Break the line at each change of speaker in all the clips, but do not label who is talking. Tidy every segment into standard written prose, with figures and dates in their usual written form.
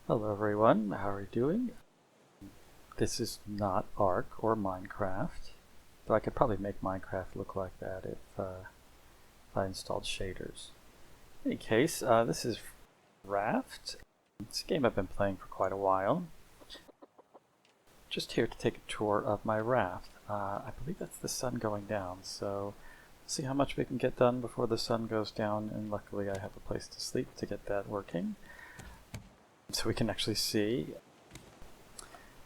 Hello everyone, how are you doing? This is not Ark or Minecraft, though I could probably make Minecraft look like that if I installed shaders. In any case, this is Raft. It's a game I've been playing for quite a while. Just here to take a tour of my raft. I believe that's the sun going down, so see how much we can get done before the sun goes down, and luckily I have a place to sleep to get that working. So we can actually see.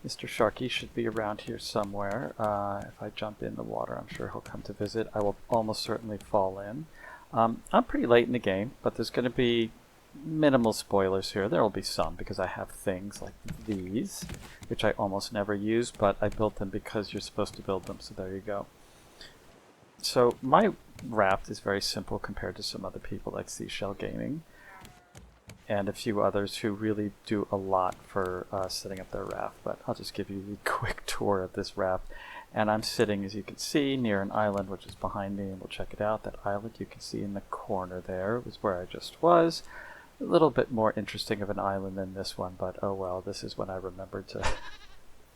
Mr. Sharky should be around here somewhere. If I jump in the water, I'm sure he'll come to visit. I will almost certainly fall in. I'm pretty late in the game, but there's going to be minimal spoilers here. There will be some because I have things like these, which I almost never use, but I built them because you're supposed to build them, so there you go. So my raft is very simple compared to some other people like Seashell Gaming and a few others who really do a lot for setting up their raft, but I'll just give you a quick tour of this raft. And I'm sitting, as you can see, near an island which is behind me, and we'll check it out. That island you can see in the corner there was where I just was. A little bit more interesting of an island than this one, but oh well, this is when I remembered to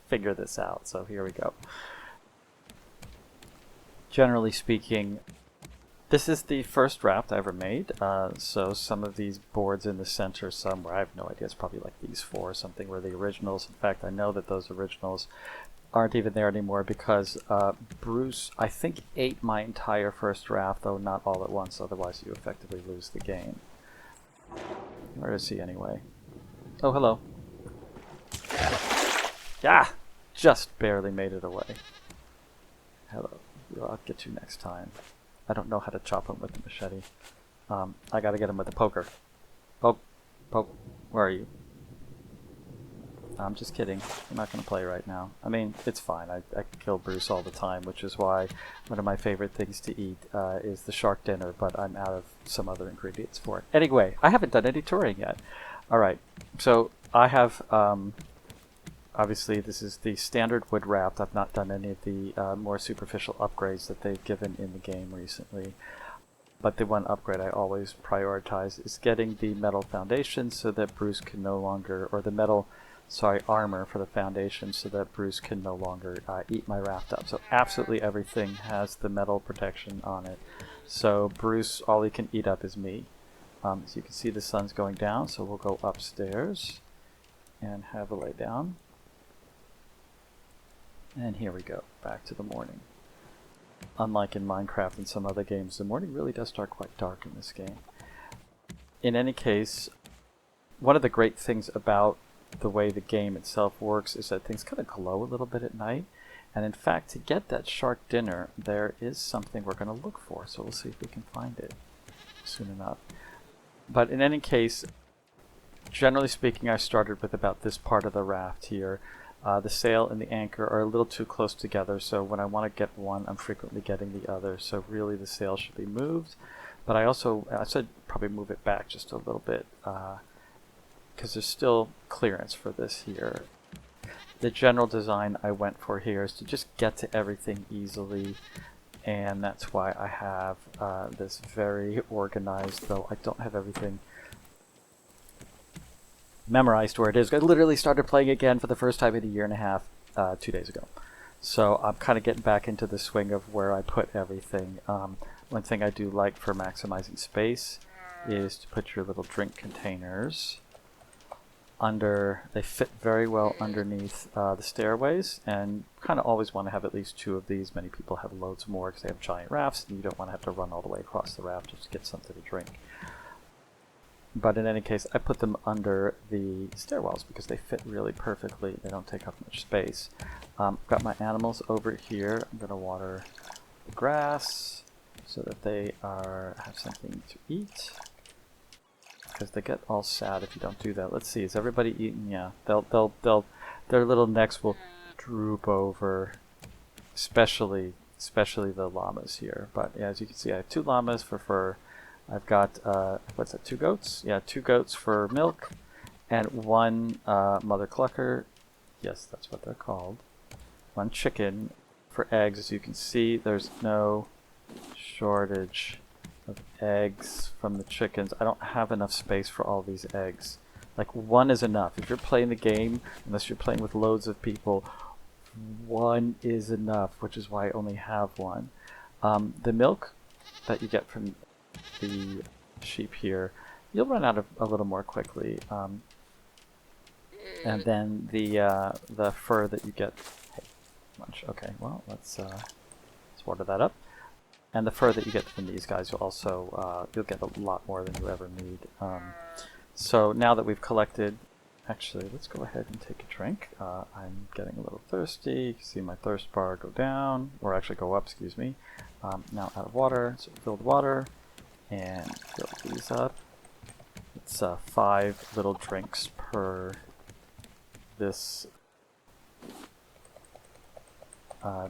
figure this out, so here we go. Generally speaking, this is the first raft I ever made, so some of these boards in the center somewhere, I have no idea, it's probably like these four or something were the originals. In fact, I know that those originals aren't even there anymore because Bruce, I think, ate my entire first raft, though not all at once, otherwise you effectively lose the game. Where is he anyway? Oh, hello. Yeah! Just barely made it away. Hello. I'll get you next time. I don't know how to chop him with the machete. I gotta get him with the poker. Poke. Poke. Where are you? I'm just kidding. I'm not gonna play right now. I mean, it's fine. I kill Bruce all the time, which is why one of my favorite things to eat is the shark dinner, but I'm out of some other ingredients for it. Anyway, I haven't done any touring yet. Alright, so I have... obviously, this is the standard wood raft. I've not done any of the more superficial upgrades that they've given in the game recently. But the one upgrade I always prioritize is getting the metal foundation so that Bruce can no longer, or the metal, armor for the foundation so that Bruce can no longer eat my raft up. So absolutely everything has the metal protection on it. So Bruce, all he can eat up is me. As you can see, the sun's going down, so we'll go upstairs and have a lay down. And here we go, back to the morning. Unlike in Minecraft and some other games, the morning really does start quite dark in this game. In any case, one of the great things about the way the game itself works is that things kind of glow a little bit at night. And in fact, to get that shark dinner, there is something we're going to look for, so we'll see if we can find it soon enough. But in any case, generally speaking, I started with about this part of the raft here. The sail and the anchor are a little too close together, so when I want to get one, I'm frequently getting the other. So really the sail should be moved. But I said probably move it back just a little bit, because there's still clearance for this here. The general design I went for here is to just get to everything easily, and that's why I have this very organized, though I don't have everything memorized where it is. I literally started playing again for the first time in a year and a half 2 days ago. So I'm kind of getting back into the swing of where I put everything. One thing I do like for maximizing space is to put your little drink containers under. They fit very well underneath the stairways, and kind of always want to have at least two of these. Many people have loads more because they have giant rafts, and you don't want to have to run all the way across the raft just to get something to drink. But in any case, I put them under the stairwells because they fit really perfectly. They don't take up much space. Got my animals over here. I'm going to water the grass so that they have something to eat, because they get all sad if you don't do that. Let's see, is everybody eating? Yeah, their little necks will droop over, especially the llamas here. But yeah, as you can see, I have 2 llamas for fur. I've got, what's that, 2 goats? Yeah, 2 goats for milk, and 1 mother clucker. Yes, that's what they're called. 1 chicken for eggs. As you can see, there's no shortage of eggs from the chickens. I don't have enough space for all these eggs. Like, one is enough. If you're playing the game, unless you're playing with loads of people, one is enough, which is why I only have one. The milk that you get from the sheep here, you'll run out of a little more quickly. And then the fur that you get. Hey, lunch. Okay, well, let's water that up. And the fur that you get from these guys, you'll get a lot more than you ever need. So now that we've collected, actually, let's go ahead and take a drink. I'm getting a little thirsty. You can see my thirst bar go down, or actually go up, excuse me. Now out of water, so filled water, and fill these up. It's 5 little drinks per this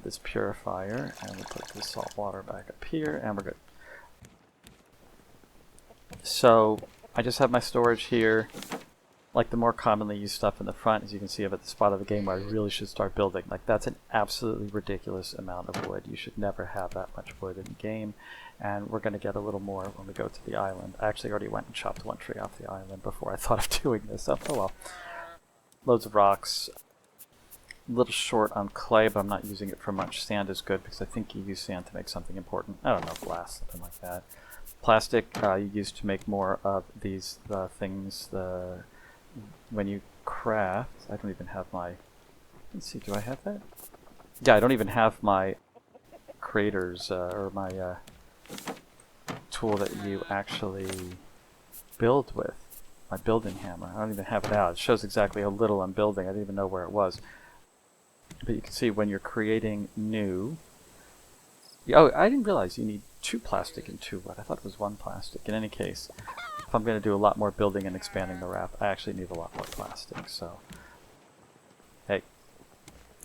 this purifier, and we'll put the salt water back up here, and we're good. So I just have my storage here. Like the more commonly used stuff in the front, as you can see, I'm at the spot of the game where I really should start building. Like, that's an absolutely ridiculous amount of wood. You should never have that much wood in the game, and we're going to get a little more when we go to the island. I actually already went and chopped one tree off the island before I thought of doing this. Oh well. Loads of rocks. A little short on clay, but I'm not using it for much. Sand is good because I think you use sand to make something important. I don't know, glass, something like that. Plastic you use to make more of these things. When you craft, I don't even have my, let's see, do I have that? Yeah, I don't even have my creators or my tool that you actually build with, my building hammer. I don't even have it out. It shows exactly how little I'm building. I didn't even know where it was. But you can see when you're creating new, oh, I didn't realize you need 2 plastic and 2 wood. I thought it was 1 plastic. In any case, if I'm going to do a lot more building and expanding the raft, I actually need a lot more plastic. So, hey,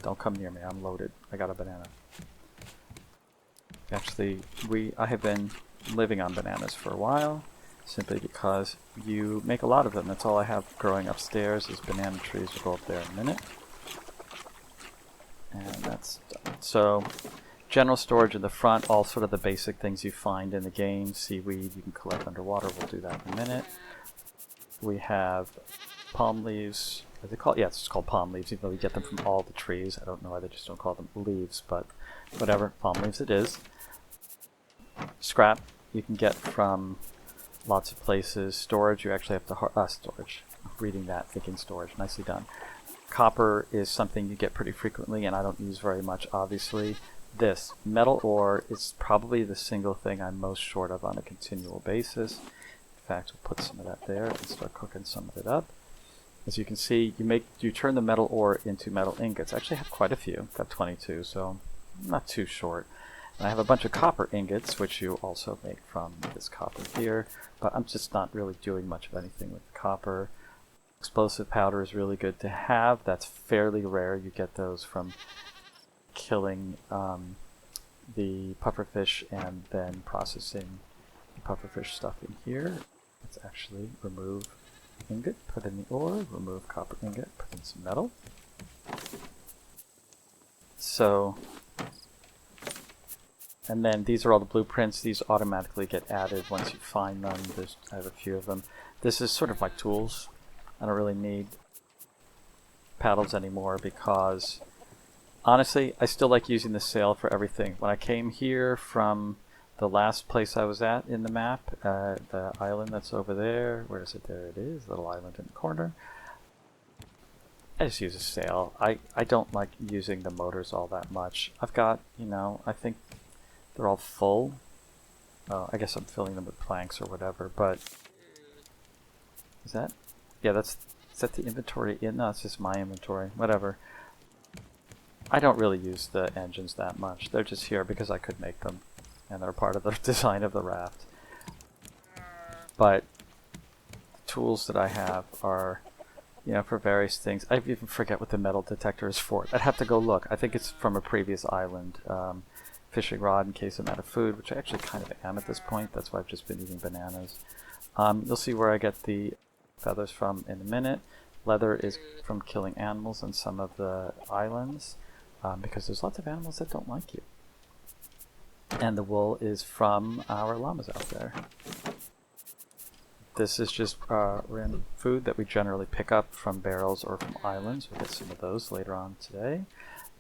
don't come near me. I'm loaded. I got a banana. Actually, I have been living on bananas for a while, simply because you make a lot of them. That's all I have growing upstairs is banana trees. We'll go up there in a minute. And that's done. So, general storage in the front, all sort of the basic things you find in the game. Seaweed you can collect underwater, we'll do that in a minute. We have palm leaves. What are they called? Yeah, it's just called palm leaves, even though we get them from all the trees. I don't know why they just don't call them leaves, but whatever, palm leaves it is. Scrap you can get from lots of places. Storage, you actually have to storage. Reading that, thinking storage, nicely done. Copper is something you get pretty frequently, and I don't use very much, obviously. This metal ore is probably the single thing I'm most short of on a continual basis. In fact, we'll put some of that there and start cooking some of it up. As you can see, you turn the metal ore into metal ingots. I actually have quite a few. Got 22, so I'm not too short. And I have a bunch of copper ingots, which you also make from this copper here, but I'm just not really doing much of anything with the copper. Explosive powder is really good to have. That's fairly rare. You get those from killing the pufferfish and then processing the pufferfish stuff in here. Let's actually remove ingot, put in the ore, remove copper ingot, put in some metal. So, and then these are all the blueprints. These automatically get added once you find them. I have a few of them. This is sort of like tools. I don't really need paddles anymore because, honestly, I still like using the sail for everything. When I came here from the last place I was at in the map, the island that's over there, where is it? There it is, little island in the corner. I just use a sail. I don't like using the motors all that much. I've got, I think they're all full. I guess I'm filling them with planks or whatever, but is that? Yeah, is that the inventory? No, it's just my inventory. Whatever. I don't really use the engines that much. They're just here because I could make them, and they're part of the design of the raft. But the tools that I have are, for various things. I even forget what the metal detector is for. I'd have to go look. I think it's from a previous island. Fishing rod in case I'm out of food, which I actually kind of am at this point. That's why I've just been eating bananas. You'll see where I get the feathers from in a minute. Leather is from killing animals on some of the islands, because there's lots of animals that don't like you. And the wool is from our llamas out there. This is just random food that we generally pick up from barrels or from islands. We'll get some of those later on today.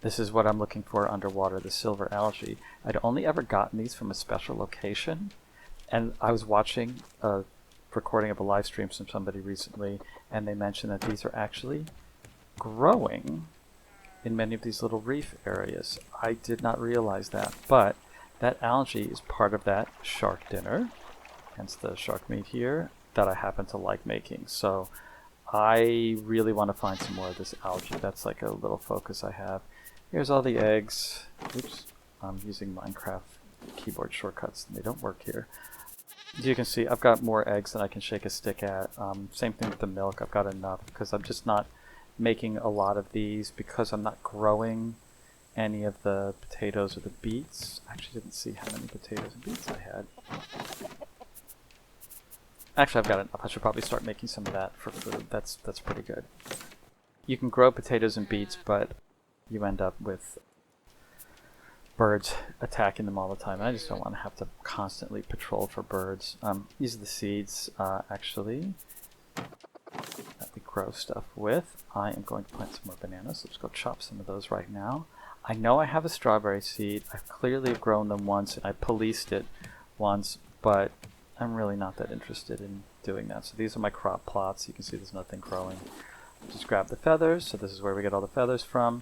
This is what I'm looking for underwater, the silver algae. I'd only ever gotten these from a special location, and I was watching a recording of a live stream from somebody recently, and they mentioned that these are actually growing in many of these little reef areas. I did not realize that, but that algae is part of that shark dinner, hence the shark meat here, that I happen to like making. So I really want to find some more of this algae. That's like a little focus I have. Here's all the eggs. Oops, I'm using Minecraft keyboard shortcuts and they don't work here. As you can see, I've got more eggs than I can shake a stick at. Same thing with the milk. I've got enough because I'm just not making a lot of these because I'm not growing any of the potatoes or the beets. I actually didn't see how many potatoes and beets I had. Actually, I've got enough. I should probably start making some of that for food. That's pretty good. You can grow potatoes and beets, but you end up with birds attacking them all the time. And I just don't want to have to constantly patrol for birds. These are the seeds, actually, that we grow stuff with. I am going to plant some more bananas. Let's go chop some of those right now. I know I have a strawberry seed. I've clearly grown them once, and I policed it once, but I'm really not that interested in doing that. So these are my crop plots. You can see there's nothing growing. Just grab the feathers. So this is where we get all the feathers from.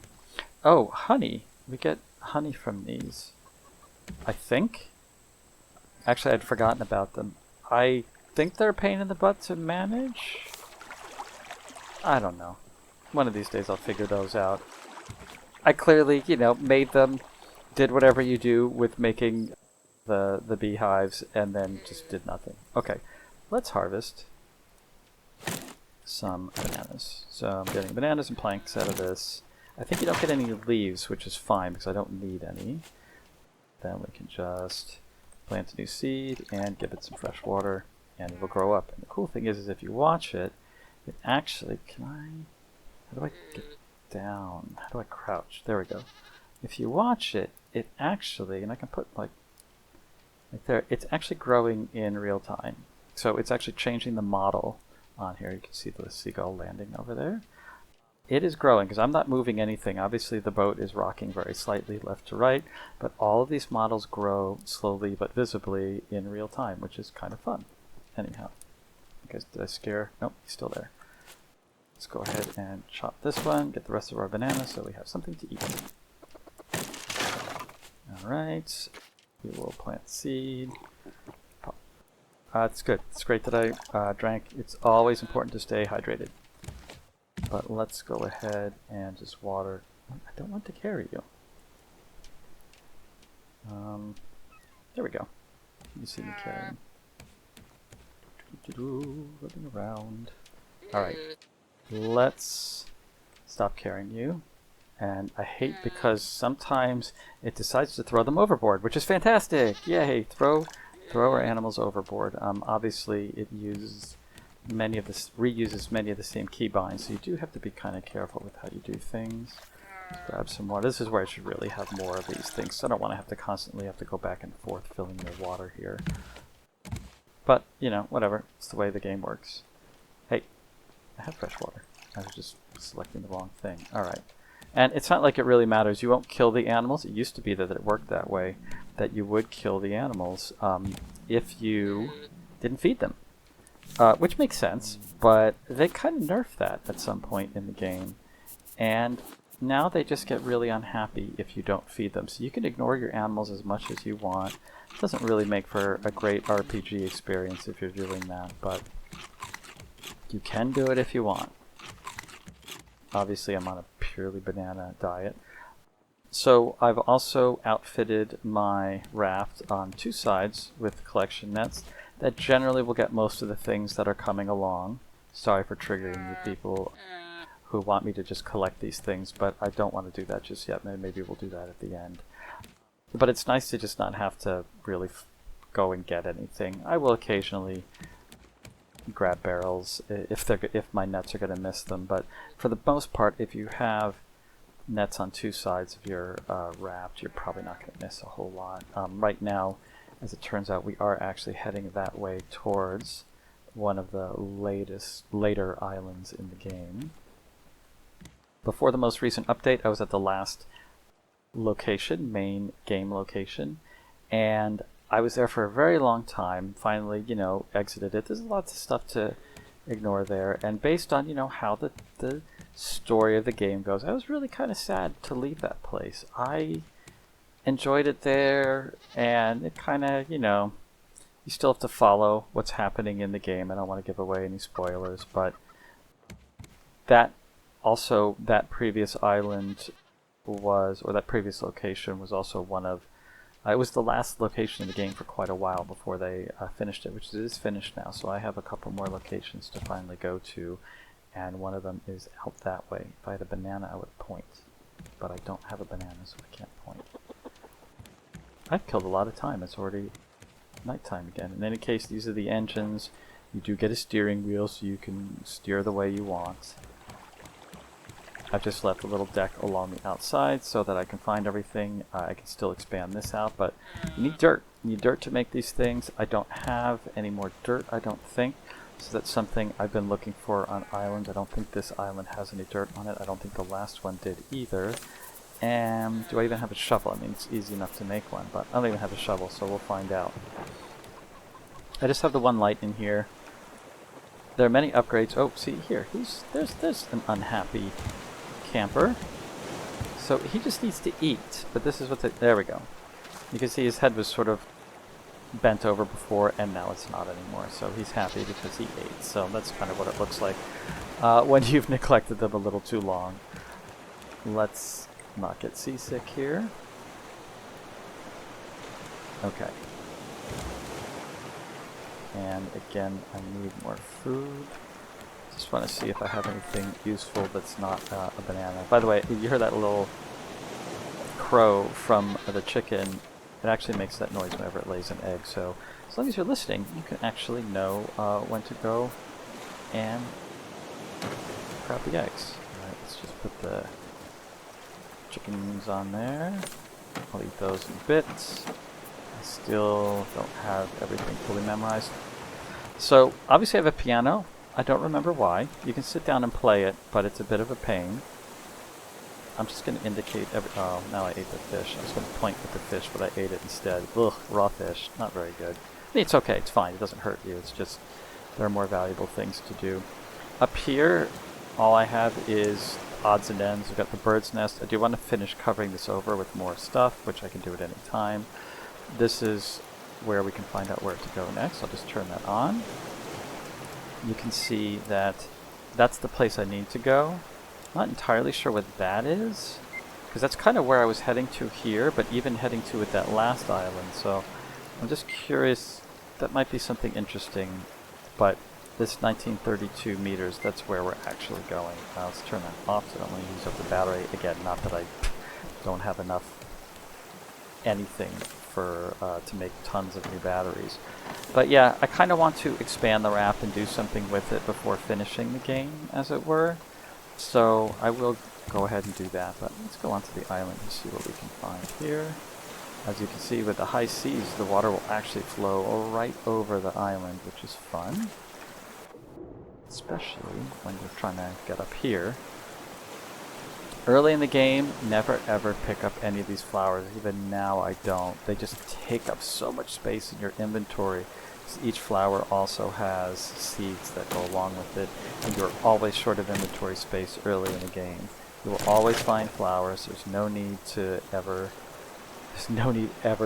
Oh, honey. We get honey from these, I think. Actually, I'd forgotten about them. I think they're a pain in the butt to manage. I don't know. One of these days I'll figure those out. I clearly, made them, did whatever you do with making the beehives, and then just did nothing. Okay, let's harvest some bananas. So I'm getting bananas and planks out of this. I think you don't get any leaves, which is fine because I don't need any. Then we can just plant a new seed and give it some fresh water, and it will grow up. And the cool thing is if you watch it, it actually, how do I get down? How do I crouch? There we go. If you watch it, it actually, and I can put like there, it's actually growing in real time. So it's actually changing the model on here. You can see the seagull landing over there. It is growing because I'm not moving anything. Obviously the boat is rocking very slightly left to right, but all of these models grow slowly but visibly in real time, which is kind of fun. Anyhow, guys, did I scare? Nope, he's still there. Let's go ahead and chop this one, get the rest of our bananas so we have something to eat. Alright, we will plant seed. It's good. It's great that I drank. It's always important to stay hydrated. But let's go ahead and just water. I don't want to carry you. There we go. You see me carrying. Running around. Alright. Let's stop carrying you. And I hate because sometimes it decides to throw them overboard, which is fantastic! Yay! Throw our animals overboard. Obviously it reuses many of the same keybinds, so you do have to be kind of careful with how you do things. Let's grab some more. This is where I should really have more of these things, so I don't want to have to constantly go back and forth filling the water here. But, whatever. It's the way the game works. Hey, I have fresh water. I was just selecting the wrong thing. Alright. And it's not like it really matters. You won't kill the animals. It used to be that it worked that way, that you would kill the animals if you didn't feed them. Which makes sense, but they kind of nerfed that at some point in the game. And now they just get really unhappy if you don't feed them. So you can ignore your animals as much as you want. It doesn't really make for a great RPG experience if you're doing that, but you can do it if you want. Obviously, I'm on a purely banana diet. So I've also outfitted my raft on two sides with collection nets that generally will get most of the things that are coming along. Sorry for triggering you people who want me to just collect these things, but I don't want to do that just yet. Maybe we'll do that at the end. But it's nice to just not have to really go and get anything. I will occasionally grab barrels if my nets are going to miss them, but for the most part, if you have nets on two sides of your raft, you're probably not going to miss a whole lot. Right now, as it turns out, we are actually heading that way towards one of the later islands in the game. Before the most recent update, I was at the last location, main game location, and I was there for a very long time. Finally, exited it. There's lots of stuff to ignore there, and based on, how the story of the game goes, I was really kind of sad to leave that place. I enjoyed it there, and it kind of, you still have to follow what's happening in the game. I don't want to give away any spoilers, but that previous island that previous location was also one of, it was the last location in the game for quite a while before they finished it, which is finished now. So I have a couple more locations to finally go to, and one of them is out that way. If I had a banana, I would point, but I don't have a banana, so I can't point. I've killed a lot of time. It's already nighttime again. In any case, these are the engines. You do get a steering wheel, so you can steer the way you want. I've just left a little deck along the outside so that I can find everything. I can still expand this out, but you need dirt. You need dirt to make these things. I don't have any more dirt, I don't think. So that's something I've been looking for on islands. I don't think this island has any dirt on it. I don't think the last one did either. And do I even have a shovel? I mean, it's easy enough to make one, but I don't even have a shovel, so we'll find out. I just have the one light in here. There are many upgrades. Oh, see here. There's an unhappy camper. So he just needs to eat, but this is what there we go. You can see his head was sort of bent over before, and now it's not anymore. So he's happy because he ate. So that's kind of what it looks like when you've neglected them a little too long. Let's not get seasick here. Okay. And again, I need more food. Just want to see if I have anything useful that's not a banana. By the way, you heard that little crow from the chicken. It actually makes that noise whenever it lays an egg. So as long as you're listening, you can actually know when to go and grab the eggs. Alright, let's just put the chickens on there. I'll eat those in bits. I still don't have everything fully memorized. So obviously I have a piano. I don't remember why. You can sit down and play it, but it's a bit of a pain. I'm just going to indicate oh, now I ate the fish. I was going to point with the fish, but I ate it instead. Ugh, raw fish. Not very good. I mean, it's okay. It's fine. It doesn't hurt you. It's just there are more valuable things to do. Up here, all I have is odds and ends. We've got the bird's nest. I do want to finish covering this over with more stuff, which I can do at any time. This is where we can find out where to go next. I'll just turn that on. You can see that that's the place I need to go. I'm not entirely sure what that is, because that's kind of where I was heading to here, but even heading to at that last island. So I'm just curious. That might be something interesting, but this 1932 meters, that's where we're actually going. Let's turn that off so I don't want to use up the battery. Again, not that I don't have enough anything for to make tons of new batteries. But yeah, I kind of want to expand the raft and do something with it before finishing the game, as it were. So I will go ahead and do that, but let's go onto the island and see what we can find here. As you can see, with the high seas, the water will actually flow right over the island, which is fun. Especially when you're trying to get up here. Early in the game, never ever pick up any of these flowers. Even now I don't. They just take up so much space in your inventory. Each flower also has seeds that go along with it, and you're always short of inventory space early in the game. You will always find flowers. There's no need ever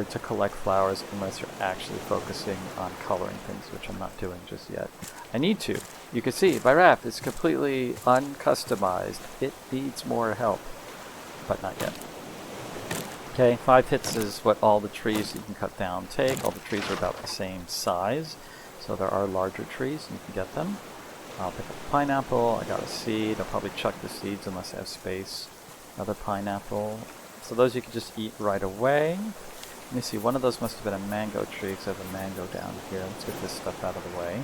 to collect flowers unless you're actually focusing on coloring things, which I'm not doing just yet. I need to. You can see my raft is completely uncustomized. It needs more help, but not yet. Okay, 5 hits is what all the trees you can cut down take. All the trees are about the same size, so there are larger trees and you can get them. I'll pick up a pineapple. I got a seed. I'll probably chuck the seeds unless I have space. Another pineapple. So those you can just eat right away. Let me see, one of those must have been a mango tree because I have a mango down here. Let's get this stuff out of the way.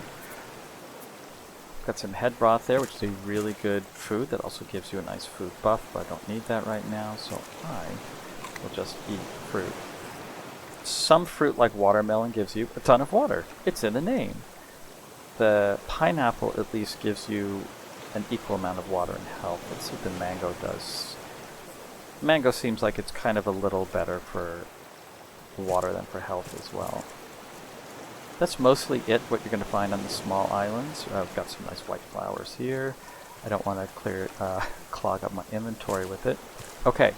Got some head broth there, which is a really good food that also gives you a nice food buff, but I don't need that right now, so I will just eat fruit. Some fruit like watermelon gives you a ton of water. It's in the name. the pineapple at least gives you an equal amount of water and health. Let's see what the mango does. Mango seems like it's kind of a little better for water than for health as well. That's mostly it, what you're going to find on the small islands. I've got some nice white flowers here. I don't want to clog up my inventory with it. Okay,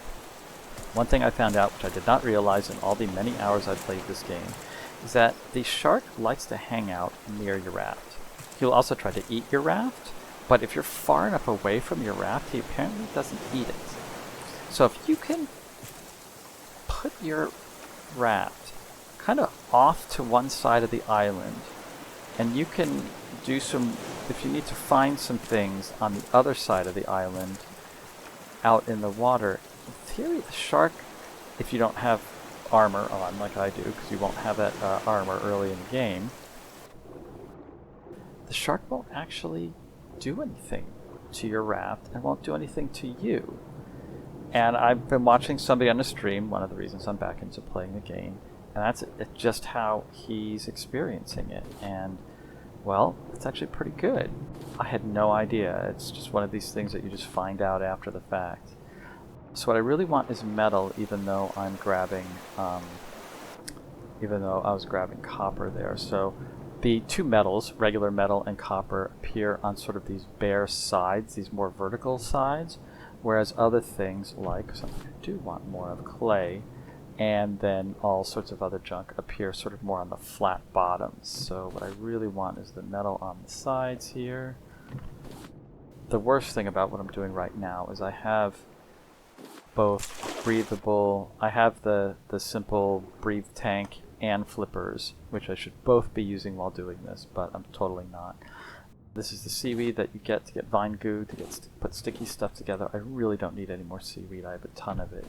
one thing I found out, which I did not realize in all the many hours I've played this game, is that the shark likes to hang out near your raft. He'll also try to eat your raft, but if you're far enough away from your raft, he apparently doesn't eat it. So if you can put your raft kind of off to one side of the island, and you can do some, if you need to find some things on the other side of the island out in the water, in theory the shark, if you don't have armor on like I do, because you won't have that armor early in the game, the shark won't actually do anything to your raft and won't do anything to you. And I've been watching somebody on the stream, one of the reasons I'm back into playing the game, and that's just how he's experiencing it. And, well, it's actually pretty good. I had no idea. It's just one of these things that you just find out after the fact. So what I really want is metal, even though I'm grabbing, even though I was grabbing copper there. So the two metals, regular metal and copper, appear on sort of these bare sides, these more vertical sides, whereas other things like, so I do want more of clay, and then all sorts of other junk appear sort of more on the flat bottoms. So what I really want is the metal on the sides here. The worst thing about what I'm doing right now is I have both breathable, I have the simple breathe tank and flippers, which I should both be using while doing this, but I'm totally not. This is the seaweed that you get to get vine goo, to put sticky stuff together. I really don't need any more seaweed. I have a ton of it.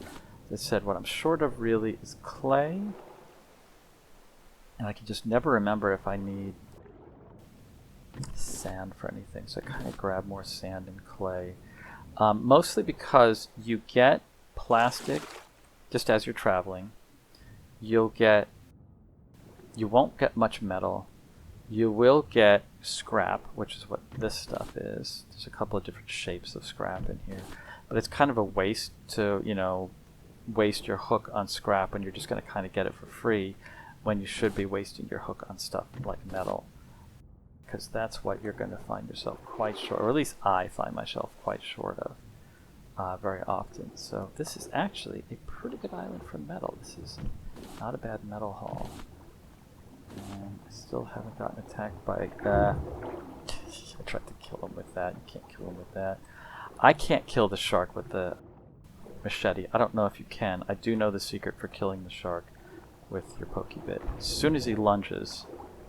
As I said, what I'm short of really is clay. And I can just never remember if I need sand for anything. So I kind of grab more sand and clay. Mostly because you get plastic just as you're traveling. You won't get much metal. You will get scrap, which is what this stuff is. There's a couple of different shapes of scrap in here. But it's kind of a waste to, waste your hook on scrap when you're just going to kind of get it for free, when you should be wasting your hook on stuff like metal. Because that's what you're going to find yourself quite short, or at least I find myself quite short of very often. So this is actually a pretty good island for metal. This is not a bad metal haul. And I still haven't gotten attacked by... I tried to kill him with that. You can't kill him with that. I can't kill the shark with the machete. I don't know if you can. I do know the secret for killing the shark with your pokebit. As soon as he lunges,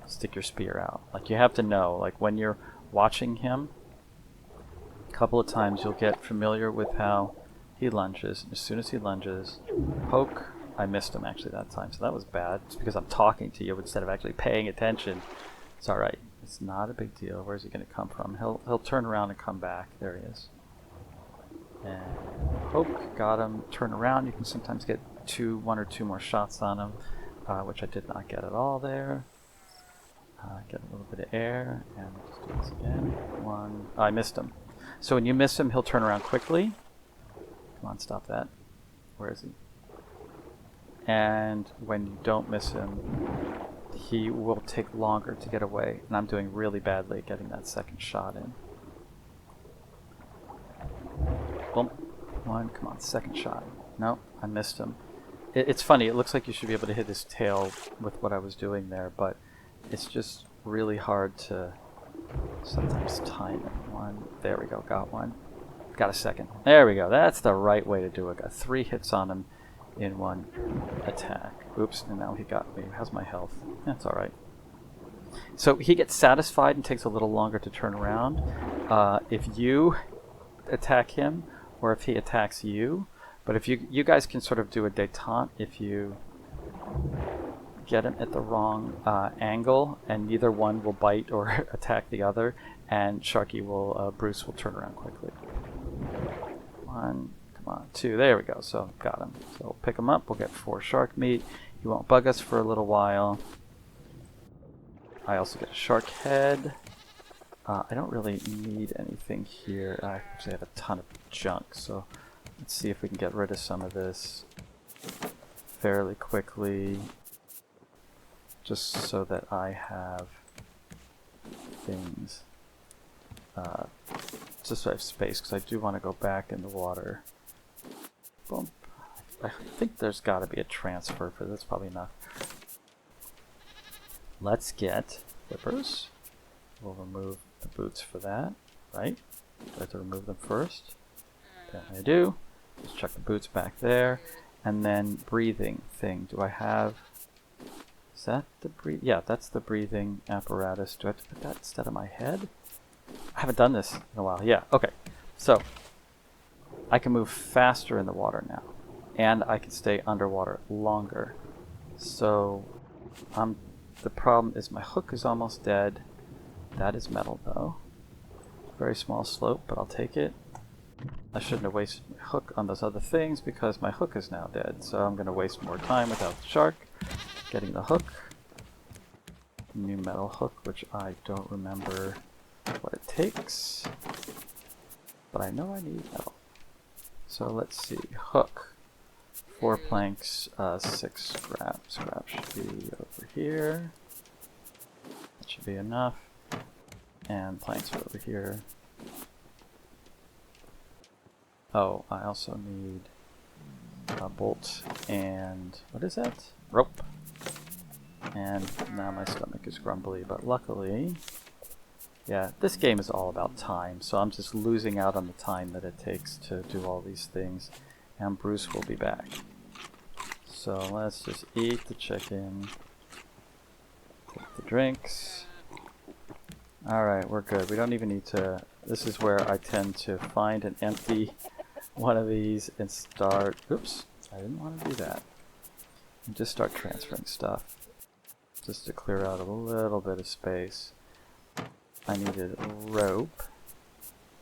stick your spear out. Like, you have to know, like, when you're watching him, a couple of times you'll get familiar with how he lunges. As soon as he lunges, poke. I missed him actually that time, so that was bad. It's because I'm talking to you instead of actually paying attention. It's alright. It's not a big deal. Where's he going to come from? He'll turn around and come back. There he is. And poke. Got him. Turn around. You can sometimes get one or two more shots on him, which I did not get at all there. Get a little bit of air, and just do this again. One. Oh, I missed him. So when you miss him, he'll turn around quickly. Come on, stop that. Where is he? And when you don't miss him, he will take longer to get away. And I'm doing really badly at getting that second shot in. Boom. One. Come on, second shot. No, I missed him. It's funny. It looks like you should be able to hit his tail with what I was doing there, but it's just really hard to sometimes time it. One. There we go. Got one. Got a second. There we go. That's the right way to do it. Got 3 hits on him in one attack. Oops, and now he got me. How's my health? That's alright. So he gets satisfied and takes a little longer to turn around if you attack him or if he attacks you. But if you guys can sort of do a détente if you get him at the wrong angle, and neither one will bite or attack the other, and Bruce will turn around quickly. 1, come on, 2, there we go, so got him. So we'll pick him up, we'll get 4 shark meat. He won't bug us for a little while. I also get a shark head. I don't really need anything here. I actually have a ton of junk, so let's see if we can get rid of some of this fairly quickly, just so that I have things, just so I have space, because I do want to go back in the water. Boom. I think there's got to be a transfer for this, probably enough. Let's get flippers. We'll remove the boots for that, right? Do I have to remove them first? Apparently I do. Just chuck the boots back there. And then breathing thing. Do I have... Is that the breathing? Yeah, that's the breathing apparatus. Do I have to put that instead of my head? I haven't done this in a while. Yeah, okay. So, I can move faster in the water now. And I can stay underwater longer. So, the problem is my hook is almost dead. That is metal, though. Very small slope, but I'll take it. I shouldn't have wasted my hook on those other things because my hook is now dead. So I'm going to waste more time without the shark. Getting the hook. New metal hook, which I don't remember what it takes. But I know I need metal. So let's see. Hook. 4 planks, 6 scrap. Scrap should be over here. That should be enough. And planks are over here. Oh, I also need a bolt and... what is that? Rope. And now my stomach is grumbly, but luckily... yeah, this game is all about time, so I'm just losing out on the time that it takes to do all these things. And Bruce will be back. So let's just eat the chicken. Take the drinks. Alright, we're good. We don't even need to... this is where I tend to find an empty one of these and start... oops, I didn't want to do that. And just start transferring stuff. Just to clear out a little bit of space. I needed a rope.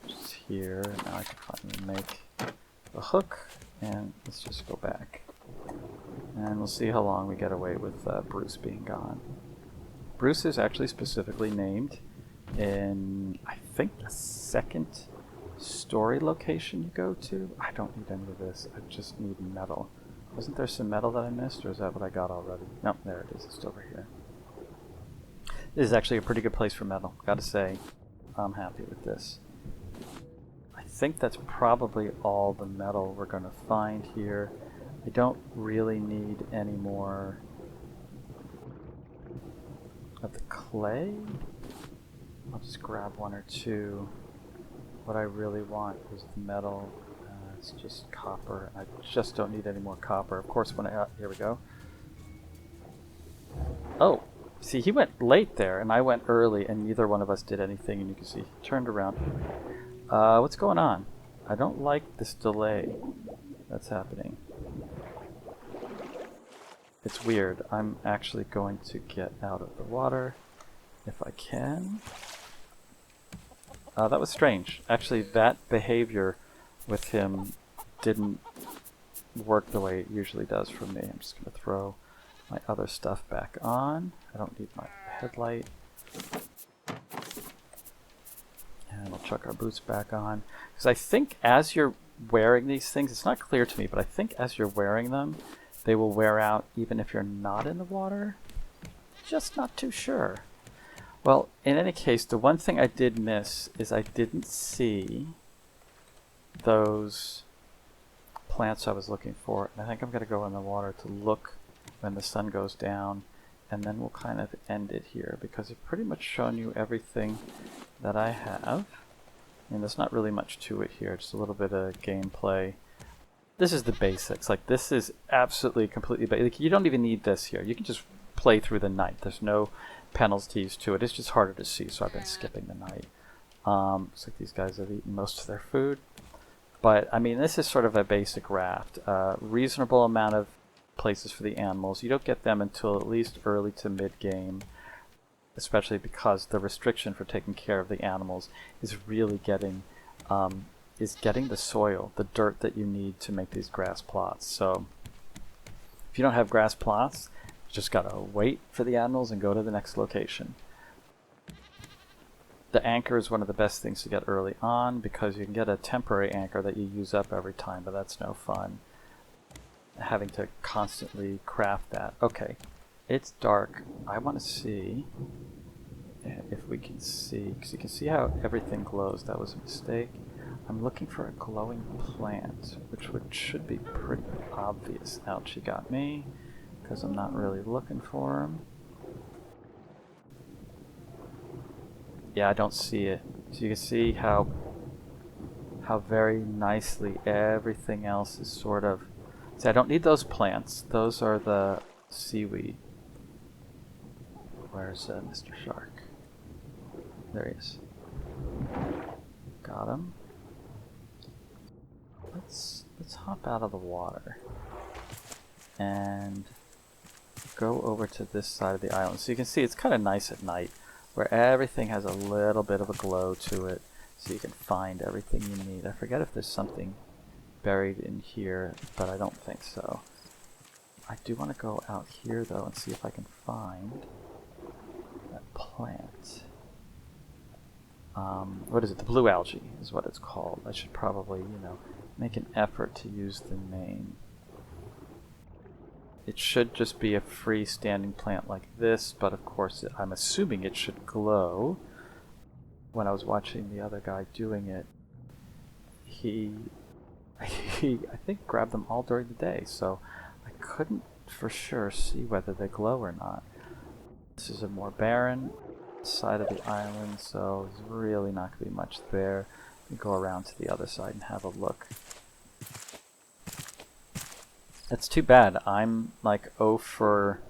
Just here. Now I can finally make a hook. And let's just go back. And we'll see how long we get away with Bruce being gone. Bruce is actually specifically named in, I think, the second story location you go to. I don't need any of this. I just need metal. Wasn't there some metal that I missed, or is that what I got already? No, there it is. It's over here. This is actually a pretty good place for metal. Gotta say, I'm happy with this. I think that's probably all the metal we're going to find here. I don't really need any more of the clay. I'll just grab 1 or 2. What I really want is the metal. It's just copper. I just don't need any more copper. Of course, when I... here we go. Oh, see, he went late there, and I went early, and neither one of us did anything, and you can see he turned around. What's going on? I don't like this delay that's happening. It's weird. I'm actually going to get out of the water if I can. That was strange. Actually, that behavior with him didn't work the way it usually does for me. I'm just going to throw my other stuff back on. I don't need my headlight. And we'll chuck our boots back on. Because I think as you're wearing these things, it's not clear to me, but I think as you're wearing them, they will wear out even if you're not in the water. Just not too sure. Well, in any case, the one thing I did miss is I didn't see those plants I was looking for. And I think I'm going to go in the water to look when the sun goes down, and then we'll kind of end it here because I've pretty much shown you everything that I have. I mean, there's not really much to it here, just a little bit of gameplay. This is the basics. Like, this is absolutely completely basic. Like, you don't even need this here. You can just play through the night. There's no penalties to it. It's just harder to see, so I've been skipping the night. Looks like these guys have eaten most of their food. But, I mean, this is sort of a basic raft. Reasonable amount of places for the animals. You don't get them until at least early to mid-game, especially because the restriction for taking care of the animals is really getting the soil, the dirt that you need to make these grass plots. So if you don't have grass plots, you just gotta wait for the animals and go to the next location. The anchor is one of the best things to get early on because you can get a temporary anchor that you use up every time, but that's no fun. Having to constantly craft that. Okay, it's dark. I want to see if we can see, because you can see how everything glows. That was a mistake. I'm looking for a glowing plant, which should be pretty obvious. Ouch, he got me, because I'm not really looking for him. Yeah, I don't see it. So you can see how very nicely everything else is sort of... See, I don't need those plants. Those are the seaweed. Where's Mr. Shark? There he is. Got him. Let's hop out of the water and go over to this side of the island. So you can see it's kind of nice at night, where everything has a little bit of a glow to it, so you can find everything you need. I forget if there's something buried in here, but I don't think so. I do want to go out here though and see if I can find that plant. What is it? The blue algae is what it's called. I should probably, make an effort to use the name. It should just be a freestanding plant like this, but of course I'm assuming it should glow. When I was watching the other guy doing it, he I think grabbed them all during the day, so I couldn't for sure see whether they glow or not. This is a more barren side of the island, so there's really not going to be much there. We go around to the other side and have a look. It's too bad. I'm like 0 for,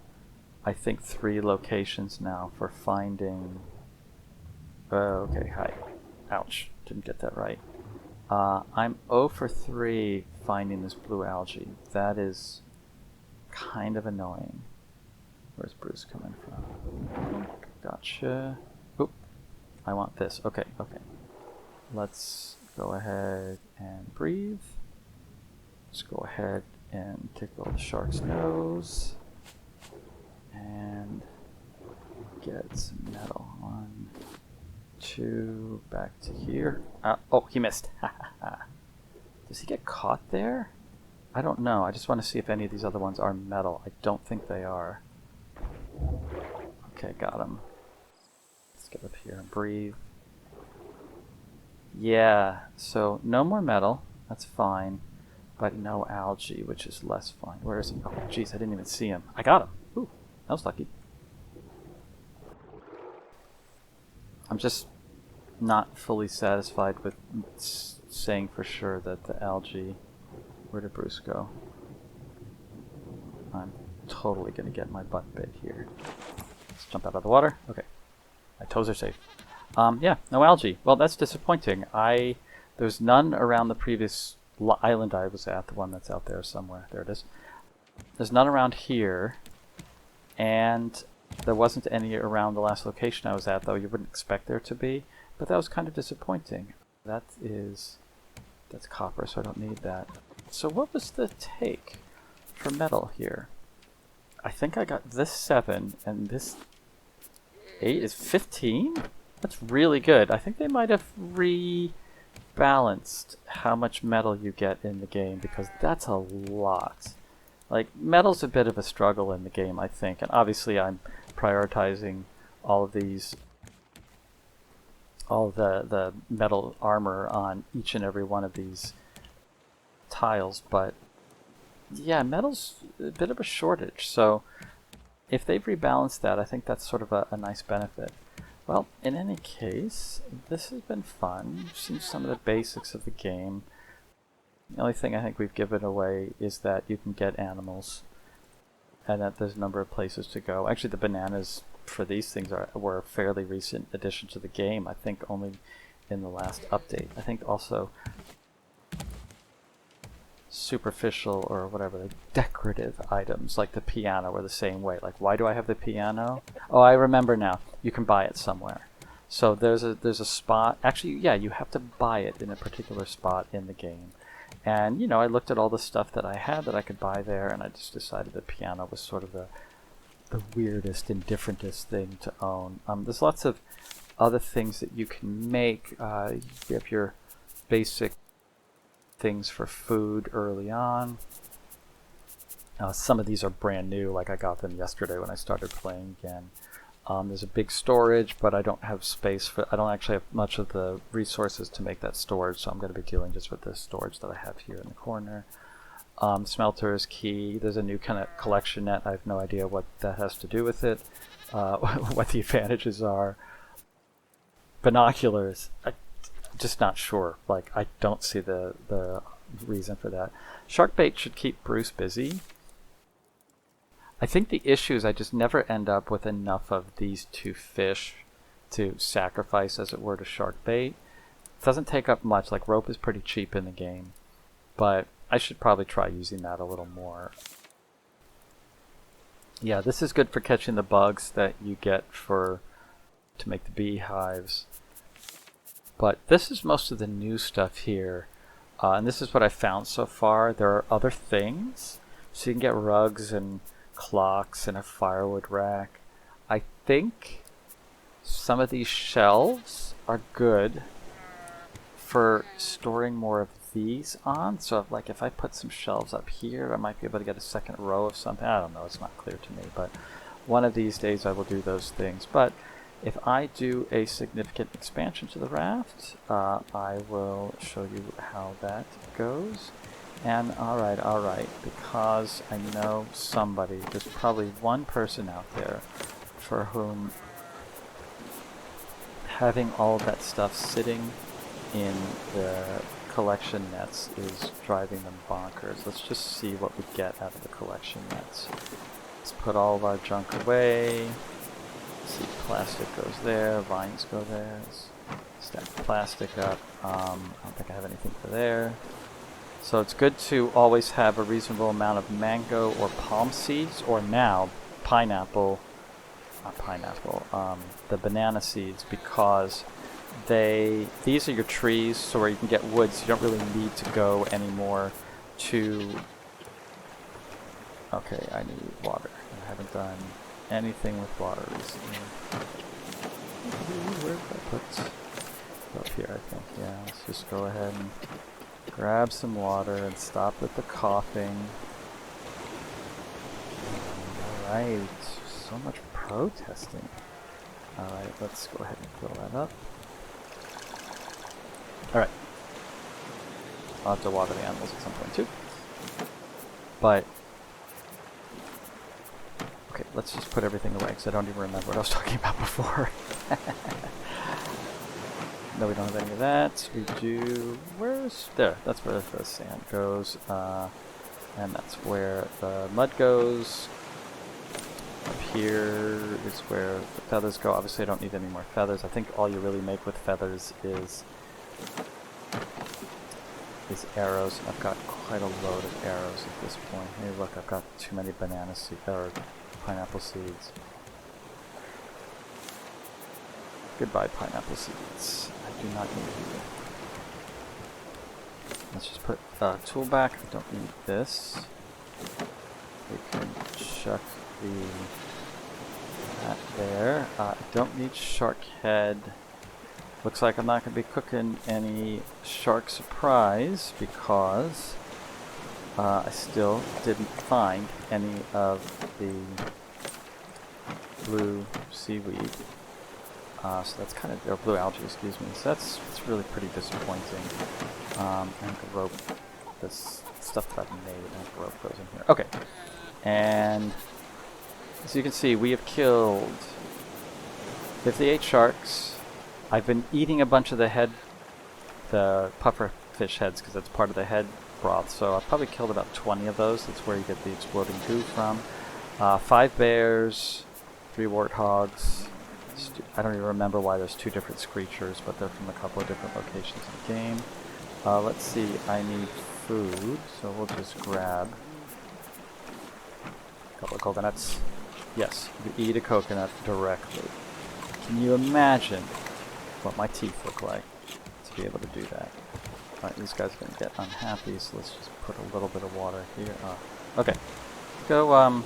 I think, 3 locations now for finding... okay, hi. Ouch, didn't get that right. I'm 0 for 3 finding this blue algae. That is kind of annoying. Where's Bruce coming from? Gotcha. Oop. I want this. Okay. Let's go ahead and breathe. Let's go ahead and tickle the shark's nose. And get some metal. 1, 2, back to here. Oh, he missed. Does he get caught there? I don't know. I just want to see if any of these other ones are metal. I don't think they are. Okay, got him. Let's get up here and breathe. Yeah, so no more metal. That's fine. But no algae, which is less fine. Where is he? Oh, jeez, I didn't even see him. I got him. Ooh, that was lucky. I'm just not fully satisfied with saying for sure that the algae... Where did Bruce go? I'm totally going to get my butt bit here. Let's jump out of the water. Okay. My toes are safe. Yeah, no algae. Well, that's disappointing. There's none around the previous island I was at, the one that's out there somewhere. There it is. There's none around here, and there wasn't any around the last location I was at, though you wouldn't expect there to be, but that was kind of disappointing. That's copper, so I don't need that. So what was the take for metal here? I think I got this 7, and this 8 is 15? That's really good. I think they might have rebalanced how much metal you get in the game, because that's a lot. Like, metal's a bit of a struggle in the game, I think, and obviously I'm prioritizing all of these, all the metal armor on each and every one of these tiles, but yeah, metal's a bit of a shortage, so if they've rebalanced that, I think that's sort of a nice benefit. Well, in any case, this has been fun. We've seen some of the basics of the game. The only thing I think we've given away is that you can get animals, and that there's a number of places to go. Actually, the bananas for these things were a fairly recent addition to the game. I think only in the last update. I think also superficial or whatever, like decorative items like the piano were the same way. Like, why do I have the piano? Oh, I remember now. You can buy it somewhere. So there's a spot. Actually, yeah, you have to buy it in a particular spot in the game. And, I looked at all the stuff that I had that I could buy there, and I just decided the piano was sort of the weirdest and differentest thing to own. There's lots of other things that you can make. You have your basic things for food early on. Some of these are brand new, like I got them yesterday when I started playing again. There's a big storage, but I don't have space for. I don't actually have much of the resources to make that storage, so I'm going to be dealing just with the storage that I have here in the corner. Smelter is key. There's a new kind of collection net. I have no idea what that has to do with it, what the advantages are. Binoculars, I'm just not sure. Like, I don't see the reason for that. Shark bait should keep Bruce busy. I think the issue is I just never end up with enough of these two fish to sacrifice, as it were, to shark bait. It doesn't take up much. Like, rope is pretty cheap in the game, but I should probably try using that a little more. Yeah, this is good for catching the bugs that you get to make the beehives. But this is most of the new stuff here. And this is what I found so far. There are other things. So you can get rugs and clocks and a firewood rack. I think some of these shelves are good for storing more of these on. So if I put some shelves up here, I might be able to get a second row of something. I don't know, it's not clear to me, but one of these days I will do those things. But if I do a significant expansion to the raft, I will show you how that goes. And alright, because I know somebody, there's probably one person out there for whom having all of that stuff sitting in the collection nets is driving them bonkers. Let's just see what we get out of the collection nets. Let's put all of our junk away. See, plastic goes there, vines go there. Let's stack plastic up. I don't think I have anything for there. So it's good to always have a reasonable amount of mango or palm seeds, or now pineapple, not pineapple, the banana seeds, because these are your trees, so where you can get wood, so you don't really need to go anymore to... Okay, I need water. I haven't done anything with water recently. Where did I put? Up here, I think. Yeah, let's just go ahead and grab some water and stop with the coughing. Alright, so much protesting. Alright, let's go ahead and fill that up. Alright. I'll have to water the animals at some point too. But okay, let's just put everything away because I don't even remember what I was talking about before. No, we don't have any of that. We do... Where's... There, that's where the sand goes. And that's where the mud goes. Up here is where the feathers go. Obviously I don't need any more feathers. I think all you really make with feathers is arrows. I've got quite a load of arrows at this point. Hey look, I've got too many banana seeds, or pineapple seeds. Goodbye, pineapple seeds. I do not need you. Let's just put tool back. I don't need this. We can chuck that there. I don't need shark head. Looks like I'm not going to be cooking any shark surprise because I still didn't find any of the blue seaweed. So that's kind of, or blue algae, excuse me. So that's really pretty disappointing. And the rope, this stuff that I've made, and the rope goes in here. Okay, and as you can see, we have killed 58 sharks. I've been eating a bunch of the puffer fish heads, because that's part of the head broth. So I've probably killed about 20 of those. That's where you get the exploding goo from. 5 bears, 3 warthogs. I don't even remember why there's 2 different screechers, but they're from a couple of different locations in the game. Let's see, I need food, so we'll just grab a couple of coconuts. Yes, you eat a coconut directly. Can you imagine what my teeth look like to be able to do that? Alright, these guys are going to get unhappy, so let's just put a little bit of water here. Okay, go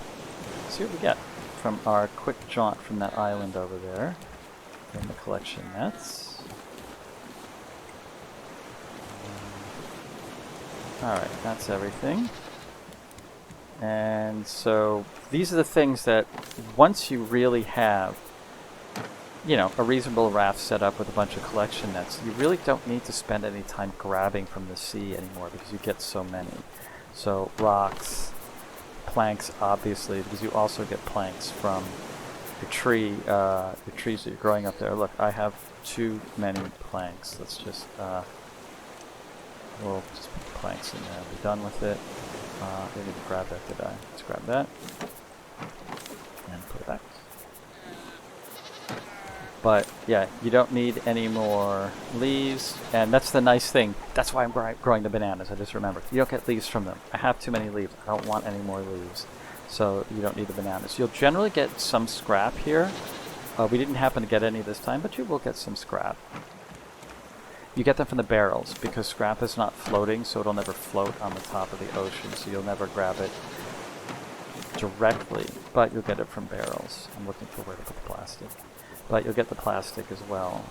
see what we get from our quick jaunt from that island over there. in the collection nets. Alright, that's everything. And so these are the things that once you really have, you know, a reasonable raft set up with a bunch of collection nets, you really don't need to spend any time grabbing from the sea anymore because you get so many. So rocks, planks, obviously, because you also get planks from your tree, your trees that you're growing up there. Look, I have too many planks. Let's just, we'll just put the planks in there and be done with it. I didn't even grab that, did I? Let's grab that and put it back. But yeah, you don't need any more leaves, and that's the nice thing. That's why I'm growing the bananas. I just remembered. You don't get leaves from them. I have too many leaves. I don't want any more leaves. So you don't need the bananas. You'll generally get some scrap here. We didn't happen to get any this time, but you will get some scrap. You get them from the barrels, because scrap is not floating, so it'll never float on the top of the ocean, so you'll never grab it directly, but you'll get it from barrels. I'm looking for where to put the plastic. But you'll get the plastic as well.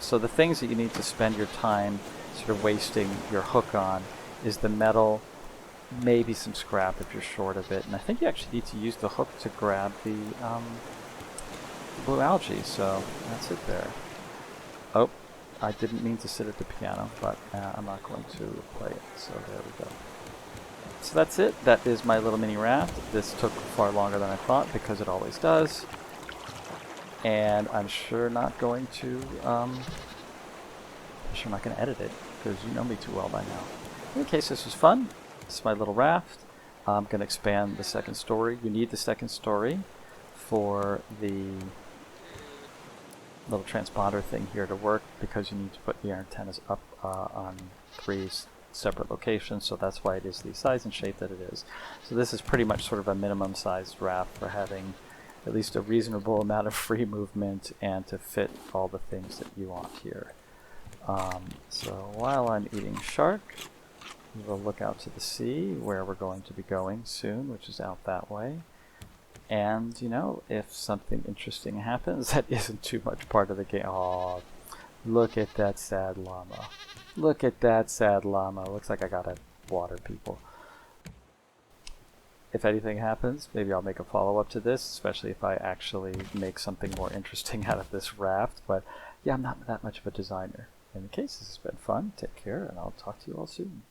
So the things that you need to spend your time sort of wasting your hook on is the metal, maybe some scrap if you're short of it, and I think you actually need to use the hook to grab the blue algae, so that's it there. Oh, I didn't mean to sit at the piano, but I'm not going to play it, so there we go. So that's it. That is my little mini raft. This took far longer than I thought, because it always does. And I'm sure not going to, edit it, because you know me too well by now. In any case, this was fun. This is my little raft. I'm going to expand the second story. You need the second story for the little transponder thing here to work, because you need to put the antennas up on 3 separate locations, so that's why it is the size and shape that it is. So this is pretty much sort of a minimum sized raft for having at least a reasonable amount of free movement and to fit all the things that you want here. So while I'm eating shark, we'll look out to the sea where we're going to be going soon, which is out that way. And, you know, if something interesting happens that isn't too much part of the game. Oh, look at that sad llama. Look at that sad llama. Looks like I gotta water people. If anything happens, maybe I'll make a follow-up to this, especially if I actually make something more interesting out of this raft. But yeah, I'm not that much of a designer. In any case, this has been fun. Take care, and I'll talk to you all soon.